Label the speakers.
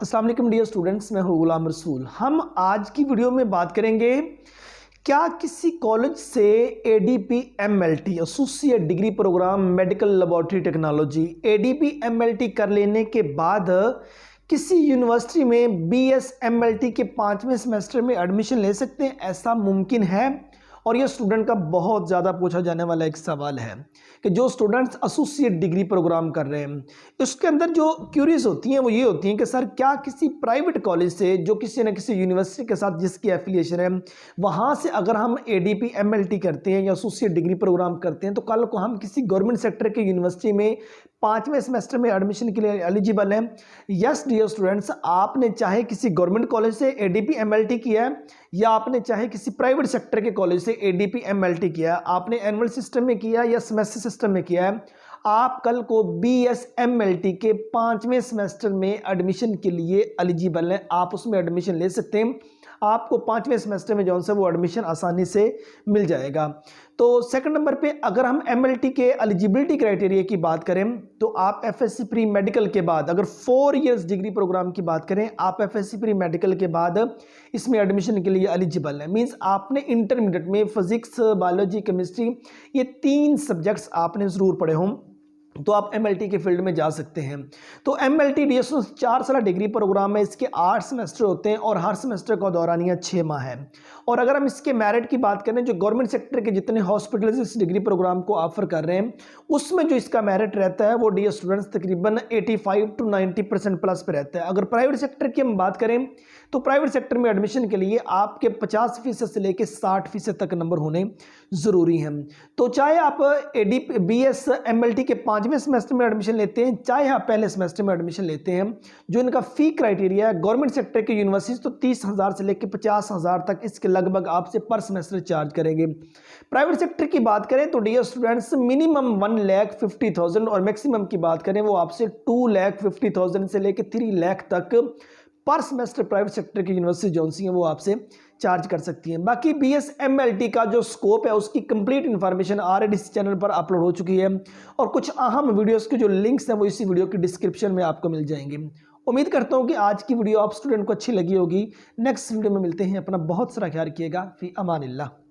Speaker 1: अस्सलाम वालेकुम dear students, मैं हूँ गुलाम रसूल। हम आज की वीडियो में बात करेंगे क्या किसी कॉलेज से ADP MLT associate degree programme medical laboratory technology ADP MLT कर लेने के बाद किसी यूनिवर्सिटी में BS MLT के 5वें सेमेस्टर में एडमिशन ले सकते हैं, ऐसा मुमकिन है? और यह स्टूडेंट का बहुत ज़्यादा पूछा जाने वाला एक सवाल है कि जो स्टूडेंट्स एसोसिएट डिग्री प्रोग्राम कर रहे हैं उसके अंदर जो क्यूरीज होती हैं वो ये होती हैं कि सर क्या किसी प्राइवेट कॉलेज से जो किसी न किसी यूनिवर्सिटी के साथ जिसकी एफिलिएशन है वहाँ से अगर हम ADP MLT करते हैं या एसोसिएट डिग्री प्रोग्राम करते हैं तो कल को हम किसी गवर्नमेंट सेक्टर के यूनिवर्सिटी में 5वें सेमेस्टर में एडमिशन के लिए एलिजिबल हैं? यस डियर स्टूडेंट्स, आपने चाहे किसी गवर्नमेंट कॉलेज से ADP MLT किया है या आपने चाहे किसी प्राइवेट सेक्टर के कॉलेज से ADP MLT किया है, आपने एनुअल सिस्टम में किया या सेमेस्टर सिस्टम में किया है, आप कल को BS MLT के 5वें सेमेस्टर में एडमिशन के लिए एलिजिबल हैं। आप उसमें एडमिशन ले सकते हैं, आपको 5वें सेमेस्टर में जौन सा वो एडमिशन आसानी से मिल जाएगा। तो सेकंड नंबर पे अगर हम MLT के एलिजिबिलिटी क्राइटेरिया की बात करें तो आप FSC प्री मेडिकल के बाद अगर 4 इयर्स डिग्री प्रोग्राम की बात करें, आप FSC प्री मेडिकल के बाद इसमें एडमिशन के लिए एलिजिबल है। मींस आपने इंटरमीडिएट में फिजिक्स, बायोलॉजी, केमिस्ट्री ये 3 सब्जेक्ट्स आपने ज़रूर पढ़े हों तो आप MLT के फील्ड में जा सकते हैं। तो MLT DSO 4 साल डिग्री प्रोग्राम है, इसके 8 सेमेस्टर होते हैं और हर सेमेस्टर का दौरानिया 6 माह है। और अगर हम इसके मेरिट की बात करें, जो गवर्नमेंट सेक्टर के जितने हॉस्पिटल्स इस डिग्री प्रोग्राम को ऑफर कर रहे हैं उसमें जो इसका मेरिट रहता है वो डियर स्टूडेंट्स तकरीबन 85 to 90% प्लस पे रहता है। अगर प्राइवेट सेक्टर की हम बात करें तो प्राइवेट सेक्टर में एडमिशन के लिए आपके 50% से लेकर 60% तक नंबर होने ज़रूरी हैं। तो चाहे आप BS MLT के 5वें सेमेस्टर में एडमिशन लेते हैं, चाहे आप पहले सेमेस्टर में एडमिशन लेते हैं, जो इनका फ़ी क्राइटेरिया है गवर्नमेंट सेक्टर के यूनिवर्सिटी तो 30,000 से लेकर 50,000 तक इसके लगभग आपसे पर सेमेस्टर चार्ज करेंगे। प्राइवेट सेक्टर की बात करें तो डियर स्टूडेंट्स मिनिमम 1,50,000 और मैक्सिमम की बात करें वो आपसे 2,50,000 से लेकर 3 लाख तक पर सेमेस्टर प्राइवेट सेक्टर की यूनिवर्सिटी जो सी हैं वो आपसे चार्ज कर सकती हैं। बाकी BS MLT का जो स्कोप है उसकी कंप्लीट इन्फॉर्मेशन ऑलरेडी इस चैनल पर अपलोड हो चुकी है और कुछ अहम वीडियोस के जो लिंक्स हैं वो इसी वीडियो की डिस्क्रिप्शन में आपको मिल जाएंगे। उम्मीद करता हूं कि आज की वीडियो आप स्टूडेंट को अच्छी लगी होगी। नेक्स्ट वीडियो में मिलते हैं। अपना बहुत सारा ख्याल रखिएगा। फी अमानिल्लाह।